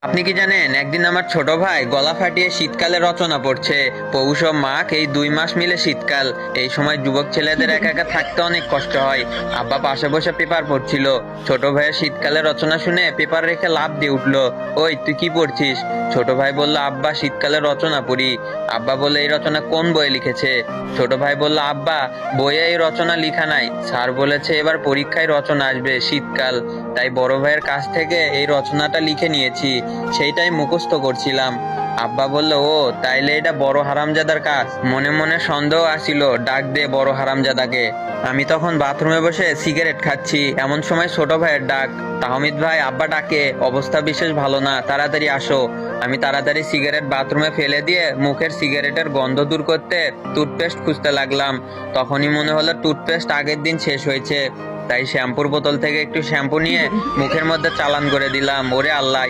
আপনি কি জানেন, একদিন আমার ছোট ভাই গলা ফাটিয়ে শীতকালে রচনা পড়ছে। পৌষ ও মাঘ এই 2 মাস মিলে শীতকাল। এই সময় যুবক ছেলেদের একা একা থাকতে অনেক কষ্ট হয়। আব্বা পাশে বসে পেপার পড়ছিল। ছোট ভাইয়ের শীতকালে রচনা শুনে পেপার রেখে লাফ দিয়ে উঠলো। ওই তুই কি পড়ছিস? ছোট ভাই বলল, আব্বা শীতকালে রচনা পড়ি। আব্বা বলল, এই রচনা কোন বইয়ে লিখেছে? ছোট ভাই বলল, আব্বা বইয়ে এই রচনা লিখা নাই, স্যার বলেছে এবার পরীক্ষায় রচনা আসবে শীতকাল, তাই বড় ভাইয়ের কাছ থেকে এই রচনাটা লিখে নিয়েছি, সেইটাই মুখস্থ করছিলাম। আব্বা বলল, ও তাইলে এটা বড় হারামজাদার কাজ। মনে মনে সন্দেহ আসিল, ডাক দে বড় হারামজাদাকে। আমি তখন বাথরুমে বসে সিগারেট খাচ্ছি, এমন সময় ছোট ভাইয়ের ডাক। তাহমিদ ভাই, আব্বা ডাকে, অবস্থা বিশেষ ভালো না, তাড়াতাড়ি আসো। আমি তাড়াতাড়ি সিগারেট বাথরুমে ফেলে দিয়ে মুখের সিগারেটের গন্ধ দূর করতে টুথপেস্ট খুঁজতে লাগলাম। তখনই মনে হলো টুথপেস্ট আগের দিন শেষ হয়েছে, তাই শ্যাম্পুর বোতল থেকে একটু শ্যাম্পু নিয়ে মুখের মধ্যে চালান করে দিলাম। ওরে আল্লাহ!